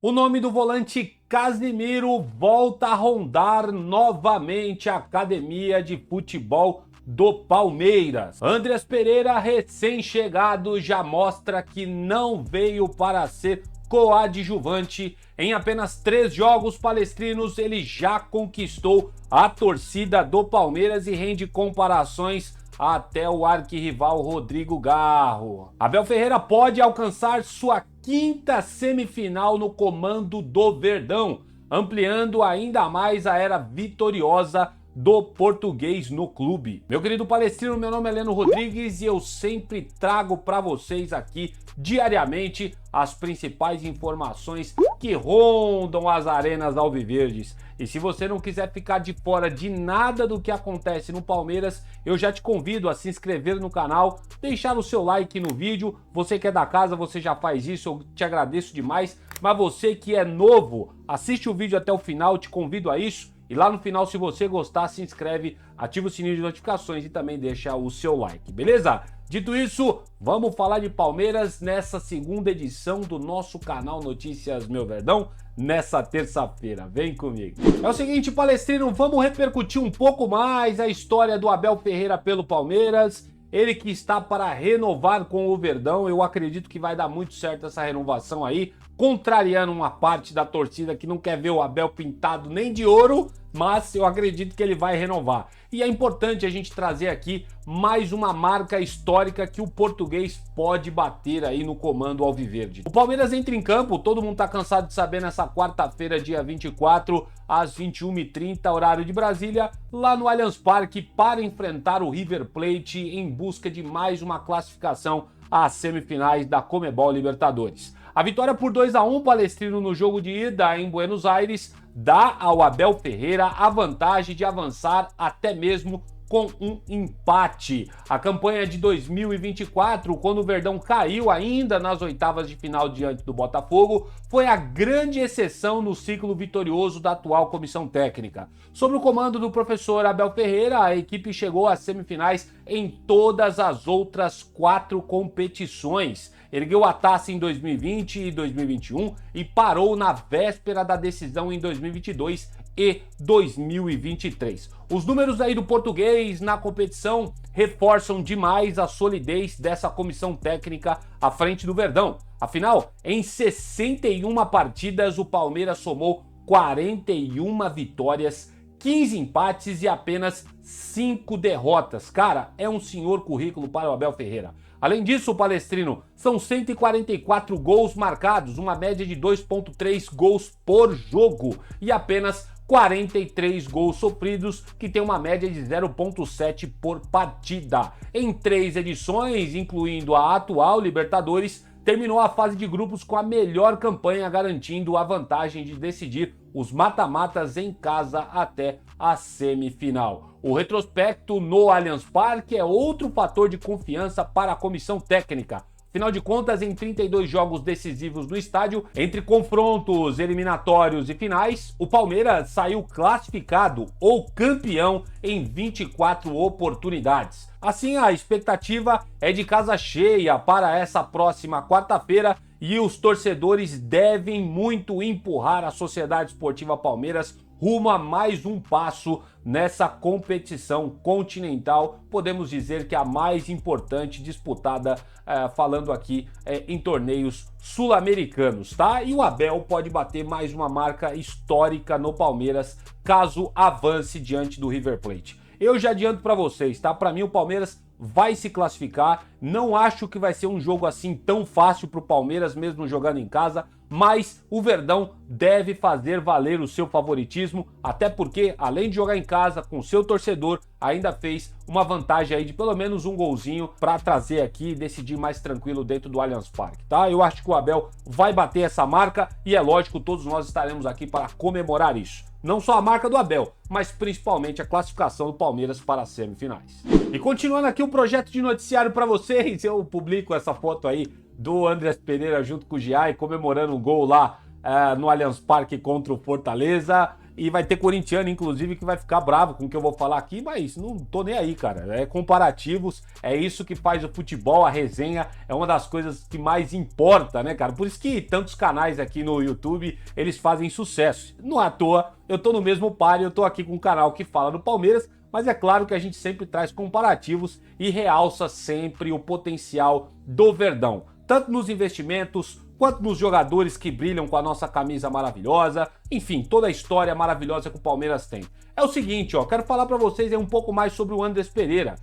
O nome do volante Casimiro volta a rondar novamente a academia de futebol do Palmeiras. Andrés Pereira, recém-chegado, já mostra que não veio para ser coadjuvante. Em apenas 3 jogos palestrinos, ele já conquistou a torcida do Palmeiras e rende comparações até o arquirrival Rodrigo Garro. Abel Ferreira pode alcançar sua 5ª semifinal no comando do Verdão, ampliando ainda mais a era vitoriosa do português no clube. Meu querido palestrino, meu nome é Leno Rodrigues e eu sempre trago para vocês aqui diariamente as principais informações que rondam as arenas alviverdes. E se você não quiser ficar de fora de nada do que acontece no Palmeiras, eu já te convido a se inscrever no canal, deixar o seu like no vídeo. Você que é da casa, você já faz isso, eu te agradeço demais. Mas você que é novo, assiste o vídeo até o final, te convido a isso. E lá no final, se você gostar, se inscreve, ativa o sininho de notificações e também deixa o seu like, beleza? Dito isso, vamos falar de Palmeiras nessa 2ª edição do nosso canal Notícias Meu Verdão, nessa terça-feira. Vem comigo. É o seguinte, palestrino, vamos repercutir um pouco mais a história do Abel Ferreira pelo Palmeiras. Ele que está para renovar com o Verdão, eu acredito que vai dar muito certo essa renovação aí, contrariando uma parte da torcida que não quer ver o Abel pintado nem de ouro, mas eu acredito que ele vai renovar. E é importante a gente trazer aqui mais uma marca histórica que o português pode bater aí no comando alviverde. O Palmeiras entra em campo, todo mundo tá cansado de saber, nessa quarta-feira, dia 24, às 21h30, horário de Brasília, lá no Allianz Parque, para enfrentar o River Plate em busca de mais uma classificação às semifinais da Conmebol Libertadores. A vitória por 2-1, palestrino, no jogo de ida em Buenos Aires, dá ao Abel Ferreira a vantagem de avançar até mesmo com um empate. A campanha de 2024, quando o Verdão caiu ainda nas oitavas de final diante do Botafogo, foi a grande exceção no ciclo vitorioso da atual comissão técnica. Sob o comando do professor Abel Ferreira, a equipe chegou às semifinais em todas as outras 4 competições. Ergueu a taça em 2020 e 2021 e parou na véspera da decisão em 2022 e 2023. Os números aí do português na competição reforçam demais a solidez dessa comissão técnica à frente do Verdão. Afinal, em 61 partidas, o Palmeiras somou 41 vitórias, 15 empates e apenas 5 derrotas. Cara, é um senhor currículo para o Abel Ferreira. Além disso, palestrino, são 144 gols marcados, uma média de 2,3 gols por jogo e apenas 43 gols sofridos, que tem uma média de 0,7 por partida. Em 3 edições, incluindo a atual Libertadores, terminou a fase de grupos com a melhor campanha, garantindo a vantagem de decidir os mata-matas em casa até a semifinal. O retrospecto no Allianz Parque é outro fator de confiança para a comissão técnica. Afinal de contas, em 32 jogos decisivos no estádio, entre confrontos eliminatórios e finais, o Palmeiras saiu classificado ou campeão em 24 oportunidades. Assim, a expectativa é de casa cheia para essa próxima quarta-feira e os torcedores devem muito empurrar a Sociedade Esportiva Palmeiras rumo a mais um passo nessa competição continental, podemos dizer que a mais importante disputada, falando aqui em torneios sul-americanos, tá? E o Abel pode bater mais uma marca histórica no Palmeiras, caso avance diante do River Plate. Eu já adianto para vocês, tá? Para mim o Palmeiras vai se classificar, não acho que vai ser um jogo assim tão fácil para o Palmeiras, mesmo jogando em casa, mas o Verdão deve fazer valer o seu favoritismo, até porque, além de jogar em casa com o seu torcedor, ainda fez uma vantagem aí de pelo menos um golzinho para trazer aqui e decidir mais tranquilo dentro do Allianz Parque, tá? Eu acho que o Abel vai bater essa marca e é lógico, todos nós estaremos aqui para comemorar isso. Não só a marca do Abel, mas principalmente a classificação do Palmeiras para as semifinais. E continuando aqui o projeto de noticiário para vocês, eu publico essa foto aí do Andrés Pereira junto com o Giai comemorando um gol lá no Allianz Parque contra o Fortaleza. e vai ter corintiano, inclusive, que vai ficar bravo com o que eu vou falar aqui, mas não tô nem aí, cara. É comparativos, é isso que faz o futebol, a resenha, é uma das coisas que mais importa, né, cara? Por isso que tantos canais aqui no YouTube, eles fazem sucesso. Não é à toa, eu tô no mesmo par e eu tô aqui com um canal que fala do Palmeiras, mas é claro que a gente sempre traz comparativos e realça sempre o potencial do Verdão, tanto nos investimentos, quanto nos jogadores que brilham com a nossa camisa maravilhosa, enfim, toda a história maravilhosa que o Palmeiras tem. É o seguinte, ó, quero falar pra vocês aí um pouco mais sobre o Andrés Pereira.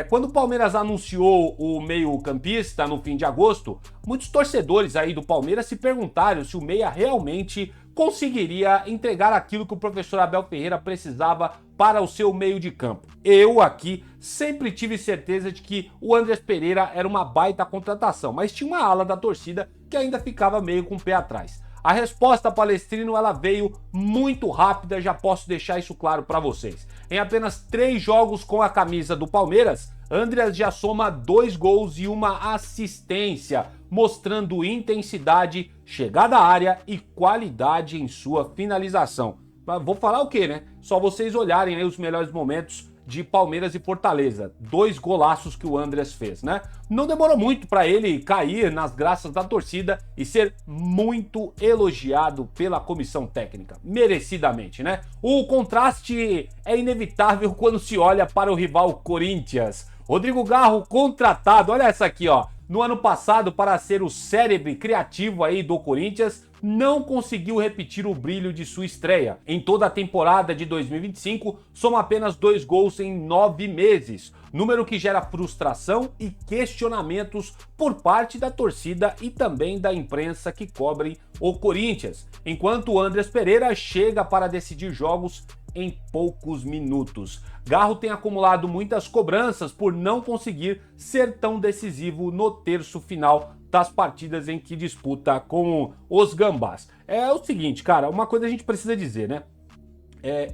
Quando o Palmeiras anunciou o meio-campista no fim de agosto, muitos torcedores aí do Palmeiras se perguntaram se o meia realmente conseguiria entregar aquilo que o professor Abel Ferreira precisava para o seu meio de campo. Eu aqui sempre tive certeza de que o Andrés Pereira era uma baita contratação, mas tinha uma ala da torcida que ainda ficava meio com o pé atrás. A resposta, Palestrino, ela veio muito rápida, já posso deixar isso claro para vocês. Em apenas 3 jogos com a camisa do Palmeiras, Andrés já soma 2 gols e 1 assistência, mostrando intensidade, chegada à área e qualidade em sua finalização. Mas vou falar o quê, né? Só vocês olharem aí os melhores momentos de Palmeiras e Fortaleza. 2 golaços que o Andrés fez, né? Não demorou muito para ele cair nas graças da torcida e ser muito elogiado pela comissão técnica. Merecidamente, né? O contraste é inevitável quando se olha para o rival Corinthians. Rodrigo Garro contratado, olha essa aqui, ó. No ano passado, para ser o cérebro criativo aí do Corinthians, não conseguiu repetir o brilho de sua estreia. Em toda a temporada de 2025, soma apenas 2 gols em 9 meses, número que gera frustração e questionamentos por parte da torcida e também da imprensa que cobrem o Corinthians, enquanto o Andrés Pereira chega para decidir jogos em poucos minutos. Garro tem acumulado muitas cobranças por não conseguir ser tão decisivo no terço final das partidas em que disputa com os Gambás. É o seguinte, cara, uma coisa a gente precisa dizer, né?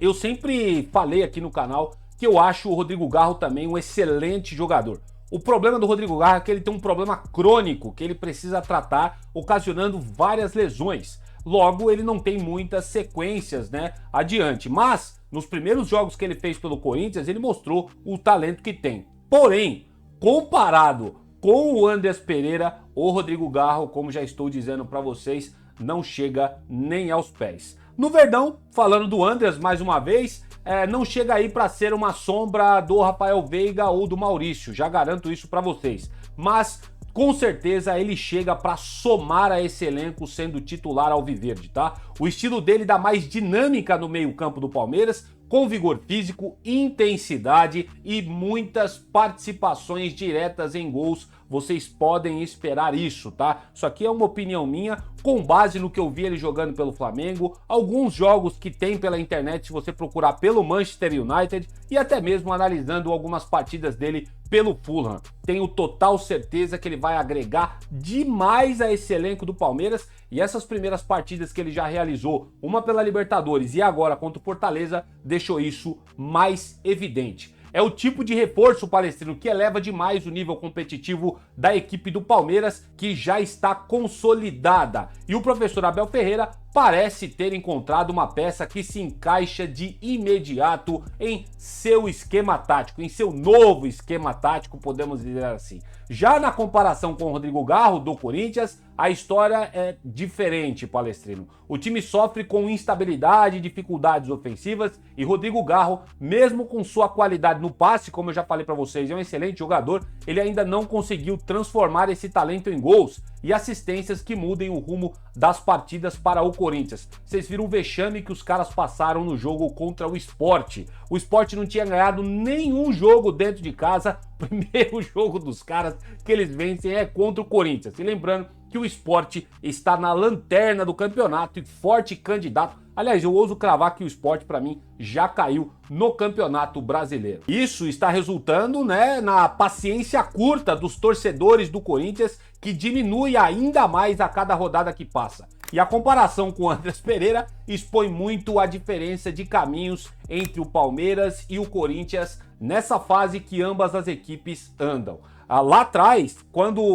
Eu sempre falei aqui no canal que eu acho o Rodrigo Garro também um excelente jogador. O problema do Rodrigo Garro é que ele tem um problema crônico que ele precisa tratar, ocasionando várias lesões. Logo, ele não tem muitas sequências, né, adiante. Mas, nos primeiros jogos que ele fez pelo Corinthians, ele mostrou o talento que tem. Porém, comparado com o Andrés Pereira, o Rodrigo Garro, como já estou dizendo para vocês, não chega nem aos pés. No Verdão, falando do Andrés mais uma vez, não chega aí para ser uma sombra do Rafael Veiga ou do Maurício, já garanto isso para vocês. Mas com certeza ele chega para somar a esse elenco sendo titular alviverde, tá? O estilo dele dá mais dinâmica no meio-campo do Palmeiras, com vigor físico, intensidade e muitas participações diretas em gols. Vocês podem esperar isso, tá? Isso aqui é uma opinião minha, com base no que eu vi ele jogando pelo Flamengo, alguns jogos que tem pela internet, se você procurar pelo Manchester United, e até mesmo analisando algumas partidas dele pelo Fulham. Tenho total certeza que ele vai agregar demais a esse elenco do Palmeiras, e essas primeiras partidas que ele já realizou, uma pela Libertadores e agora contra o Fortaleza, deixou isso mais evidente. É o tipo de reforço, Palestrino, que eleva demais o nível competitivo da equipe do Palmeiras, que já está consolidada. E o professor Abel Ferreira parece ter encontrado uma peça que se encaixa de imediato em seu esquema tático, em seu novo esquema tático, podemos dizer assim. Já na comparação com o Rodrigo Garro, do Corinthians, a história é diferente, Palestrino. O time sofre com instabilidade e dificuldades ofensivas e Rodrigo Garro, mesmo com sua qualidade no passe, como eu já falei para vocês, é um excelente jogador, ele ainda não conseguiu transformar esse talento em gols e assistências que mudem o rumo das partidas para o Corinthians. Vocês viram o vexame que os caras passaram no jogo contra o Sport. O Sport não tinha ganhado nenhum jogo dentro de casa. O primeiro jogo dos caras que eles vencem é contra o Corinthians. E lembrando que o Sport está na lanterna do campeonato e forte candidato. Aliás, eu ouso cravar que o Sport, para mim, já caiu no Campeonato Brasileiro. Isso está resultando, né, na paciência curta dos torcedores do Corinthians, que diminui ainda mais a cada rodada que passa. E a comparação com o Andrés Pereira expõe muito a diferença de caminhos entre o Palmeiras e o Corinthians nessa fase que ambas as equipes andam. Lá atrás,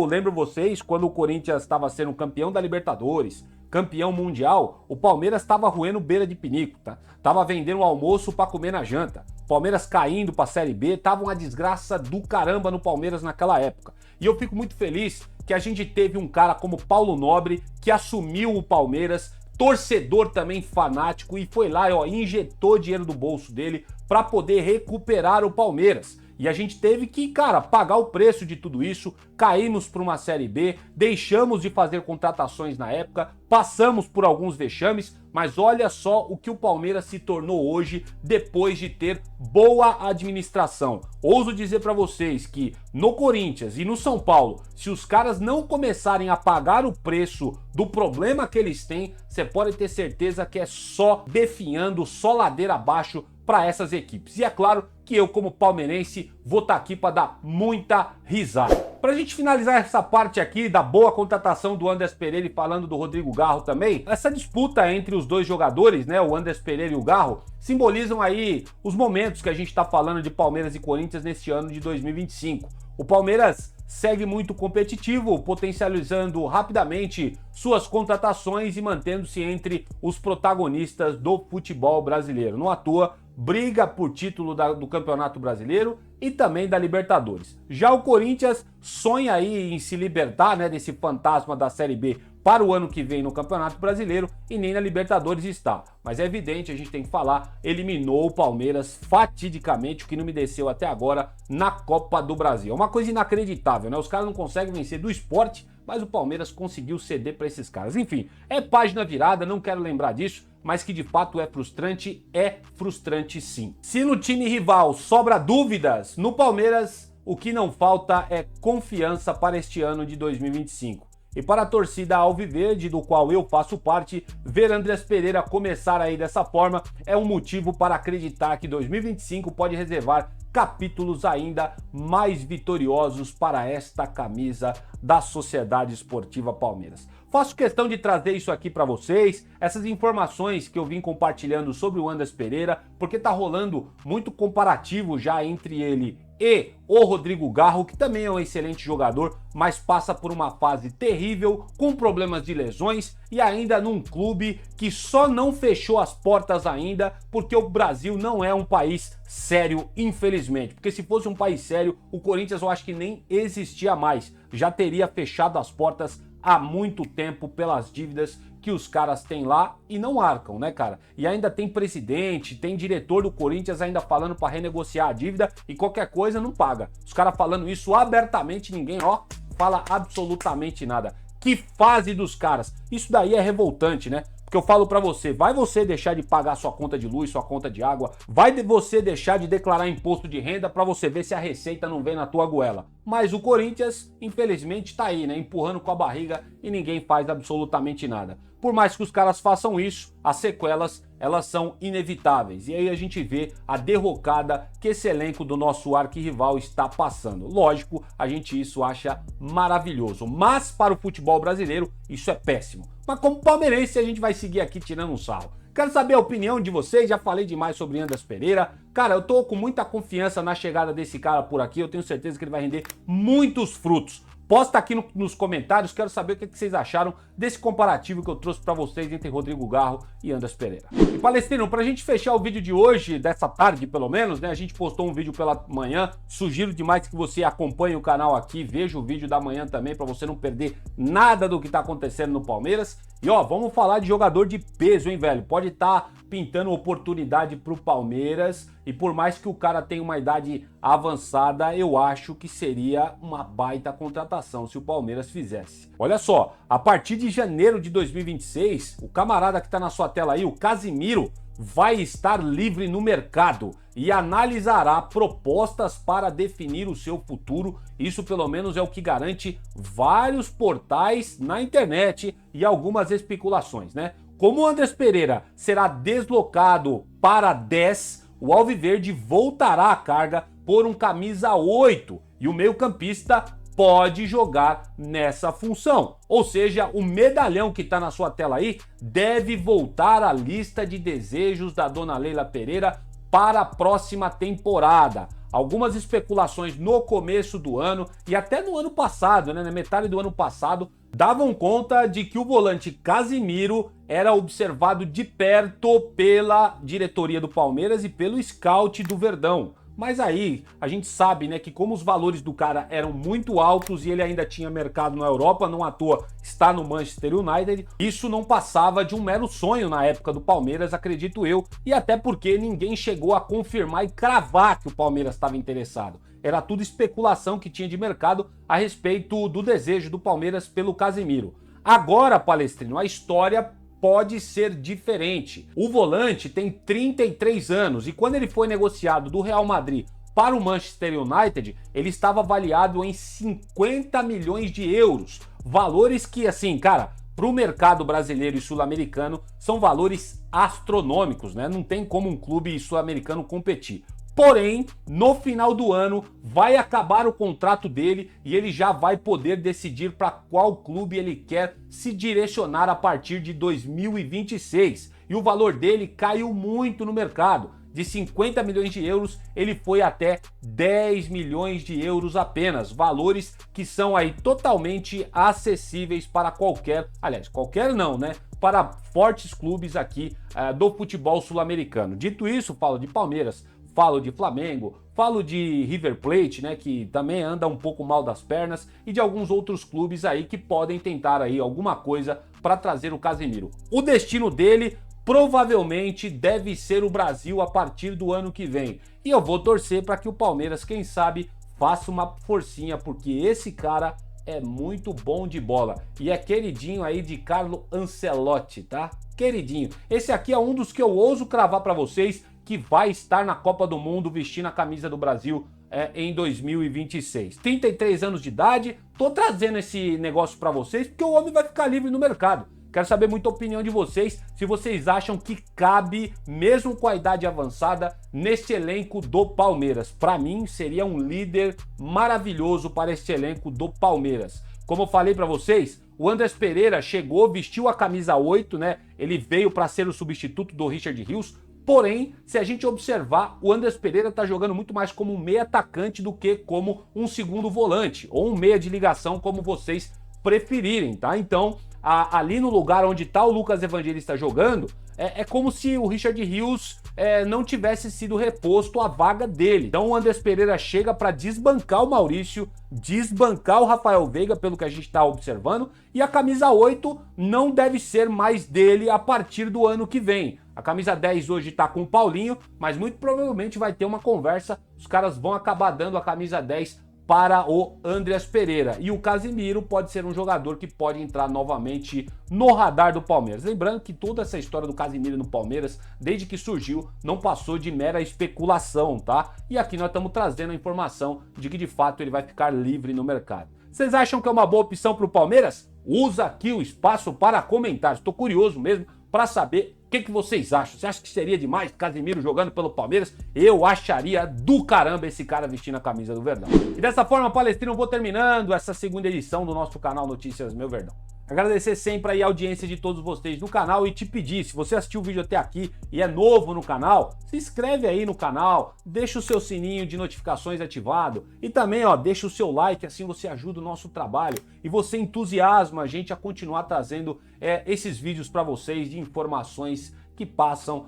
lembro vocês, quando o Corinthians estava sendo campeão da Libertadores, campeão mundial, o Palmeiras estava roendo beira de pinico, tá? Tava vendendo o almoço para comer na janta. Palmeiras caindo para a Série B, tava uma desgraça do caramba no Palmeiras naquela época. E eu fico muito feliz que a gente teve um cara como Paulo Nobre, que assumiu o Palmeiras, torcedor também fanático, e foi lá, ó, injetou dinheiro do bolso dele para poder recuperar o Palmeiras. E a gente teve que, cara, pagar o preço de tudo isso, caímos para uma Série B, deixamos de fazer contratações na época, passamos por alguns vexames, mas olha só o que o Palmeiras se tornou hoje depois de ter boa administração. Ouso dizer para vocês que no Corinthians e no São Paulo, se os caras não começarem a pagar o preço do problema que eles têm, você pode ter certeza que é só definhando, só ladeira abaixo para essas equipes. E é claro que eu, como palmeirense, vou estar aqui para dar muita risada. Para a gente finalizar essa parte aqui da boa contratação do Andrés Pereira e falando do Rodrigo Garro também, essa disputa entre os dois jogadores, né, o Andrés Pereira e o Garro, simbolizam aí os momentos que a gente está falando de Palmeiras e Corinthians neste ano de 2025. O Palmeiras segue muito competitivo, potencializando rapidamente suas contratações e mantendo-se entre os protagonistas do futebol brasileiro. Não à toa, briga por título do Campeonato Brasileiro e também da Libertadores. Já o Corinthians sonha aí em se libertar, né, desse fantasma da Série B para o ano que vem no Campeonato Brasileiro e nem na Libertadores está. Mas é evidente, a gente tem que falar, eliminou o Palmeiras fatidicamente, o que não me desceu até agora na Copa do Brasil. É uma coisa inacreditável, né? Os caras não conseguem vencer do Sport, mas o Palmeiras conseguiu ceder para esses caras. Enfim, é página virada, não quero lembrar disso, mas que de fato é frustrante sim. Se no time rival sobra dúvidas, no Palmeiras o que não falta é confiança para este ano de 2025. E para a torcida alviverde, do qual eu faço parte, ver Andrés Pereira começar aí dessa forma é um motivo para acreditar que 2025 pode reservar capítulos ainda mais vitoriosos para esta camisa da Sociedade Esportiva Palmeiras. Faço questão de trazer isso aqui para vocês, essas informações que eu vim compartilhando sobre o Andrés Pereira, porque tá rolando muito comparativo já entre ele e o Rodrigo Garro, que também é um excelente jogador, mas passa por uma fase terrível, com problemas de lesões e ainda num clube que só não fechou as portas ainda, porque o Brasil não é um país sério, infelizmente. Porque se fosse um país sério, o Corinthians eu acho que nem existia mais, já teria fechado as portas há muito tempo pelas dívidas que os caras têm lá e não arcam, né, cara? E ainda tem presidente, tem diretor do Corinthians ainda falando para renegociar a dívida e qualquer coisa não paga. Os caras falando isso abertamente, ninguém, ó, fala absolutamente nada. Que fase dos caras. Isso daí é revoltante, né? Porque eu falo pra você, vai você deixar de pagar sua conta de luz, sua conta de água, vai você deixar de declarar imposto de renda pra você ver se a receita não vem na tua goela. Mas o Corinthians, infelizmente, tá aí, né, empurrando com a barriga e ninguém faz absolutamente nada. Por mais que os caras façam isso, as sequelas, elas são inevitáveis. E aí a gente vê a derrocada que esse elenco do nosso arquirrival está passando. Lógico, a gente isso acha maravilhoso, mas para o futebol brasileiro isso é péssimo. Mas como palmeirense a gente vai seguir aqui tirando um sarro. Quero saber a opinião de vocês, já falei demais sobre Andrés Pereira. Cara, eu tô com muita confiança na chegada desse cara por aqui, eu tenho certeza que ele vai render muitos frutos. Posta aqui nos comentários, quero saber o que vocês acharam desse comparativo que eu trouxe para vocês entre Rodrigo Garro e Andrés Pereira. E Palestrino, pra gente fechar o vídeo de hoje, dessa tarde pelo menos, né, a gente postou um vídeo pela manhã, sugiro demais que você acompanhe o canal aqui, veja o vídeo da manhã também para você não perder nada do que tá acontecendo no Palmeiras. E ó, vamos falar de jogador de peso, hein, velho? Pode estar pintando oportunidade pro Palmeiras e por mais que o cara tenha uma idade avançada, eu acho que seria uma baita contratação se o Palmeiras fizesse. Olha só, a partir de janeiro de 2026, o camarada que tá na sua tela aí, o Casimiro, vai estar livre no mercado e analisará propostas para definir o seu futuro. Isso pelo menos é o que garante vários portais na internet e algumas especulações, né? Como o Andrés Pereira será deslocado para 10, o Alviverde voltará à carga por um camisa 8 e o meio-campista pode jogar nessa função. Ou seja, o medalhão que está na sua tela aí deve voltar à lista de desejos da dona Leila Pereira para a próxima temporada. Algumas especulações no começo do ano e até no ano passado, né, na metade do ano passado, davam conta de que o volante Casimiro era observado de perto pela diretoria do Palmeiras e pelo scout do Verdão. Mas aí a gente sabe, né, que como os valores do cara eram muito altos e ele ainda tinha mercado na Europa, não à toa está no Manchester United, isso não passava de um mero sonho na época do Palmeiras, acredito eu, e até porque ninguém chegou a confirmar e cravar que o Palmeiras estava interessado. Era tudo especulação que tinha de mercado a respeito do desejo do Palmeiras pelo Casemiro. Agora, Palestrino, a história pode ser diferente. O volante tem 33 anos e quando ele foi negociado do Real Madrid para o Manchester United, ele estava avaliado em 50 milhões de euros. Valores que, assim, cara, para o mercado brasileiro e sul-americano são valores astronômicos, né? Não tem como um clube sul-americano competir. Porém, no final do ano, vai acabar o contrato dele e ele já vai poder decidir para qual clube ele quer se direcionar a partir de 2026. E o valor dele caiu muito no mercado. De 50 milhões de euros, ele foi até 10 milhões de euros apenas. Valores que são aí totalmente acessíveis para qualquer, aliás, qualquer não, né? Para fortes clubes aqui do futebol sul-americano. Dito isso, falo de Palmeiras, falo de Flamengo, falo de River Plate, né, que também anda um pouco mal das pernas, e de alguns outros clubes aí que podem tentar aí alguma coisa para trazer o Casemiro. O destino dele provavelmente deve ser o Brasil a partir do ano que vem. E eu vou torcer para que o Palmeiras, quem sabe, faça uma forcinha, porque esse cara é muito bom de bola e é queridinho aí de Carlo Ancelotti, tá? Queridinho. Esse aqui é um dos que eu ouso cravar para vocês que vai estar na Copa do Mundo vestindo a camisa do Brasil em 2026. 33 anos de idade, tô trazendo esse negócio para vocês porque o homem vai ficar livre no mercado. Quero saber muita opinião de vocês, se vocês acham que cabe, mesmo com a idade avançada, neste elenco do Palmeiras. Para mim, seria um líder maravilhoso para este elenco do Palmeiras. Como eu falei para vocês, o Andrés Pereira chegou, vestiu a camisa 8, né? Ele veio para ser o substituto do Richard Rios. Porém, se a gente observar, o Andrés Pereira está jogando muito mais como um meia atacante do que como um segundo volante, ou um meia de ligação, como vocês preferirem, tá? Então, ali no lugar onde está o Lucas Evangelista jogando, é como se o Richard Rios não tivesse sido reposto à vaga dele. Então o Andrés Pereira chega para desbancar o Maurício, desbancar o Rafael Veiga, pelo que a gente está observando, e a camisa 8 não deve ser mais dele a partir do ano que vem. A camisa 10 hoje tá com o Paulinho, mas muito provavelmente vai ter uma conversa, os caras vão acabar dando a camisa 10 para o Andrés Pereira. E o Casemiro pode ser um jogador que pode entrar novamente no radar do Palmeiras. Lembrando que toda essa história do Casemiro no Palmeiras, desde que surgiu, não passou de mera especulação, tá? E aqui nós estamos trazendo a informação de que de fato ele vai ficar livre no mercado. Vocês acham que é uma boa opção para o Palmeiras? Usa aqui o espaço para comentários. Estou curioso mesmo para saber o que vocês acham. Você acha que seria demais Casemiro jogando pelo Palmeiras? Eu acharia do caramba esse cara vestindo a camisa do Verdão. E dessa forma, Palestrino, eu vou terminando essa segunda edição do nosso canal Notícias Meu Verdão. Agradecer sempre aí a audiência de todos vocês no canal e te pedir, se você assistiu o vídeo até aqui e é novo no canal, se inscreve aí no canal, deixa o seu sininho de notificações ativado e também, ó, deixa o seu like, assim você ajuda o nosso trabalho e você entusiasma a gente a continuar trazendo esses vídeos para vocês de informações que passam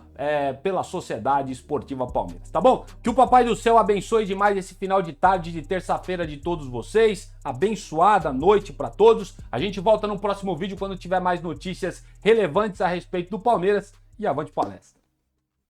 pela Sociedade Esportiva Palmeiras, tá bom? Que o Papai do Céu abençoe demais esse final de tarde de terça-feira de todos vocês, abençoada noite para todos. A gente volta no próximo vídeo quando tiver mais notícias relevantes a respeito do Palmeiras e avante palestra.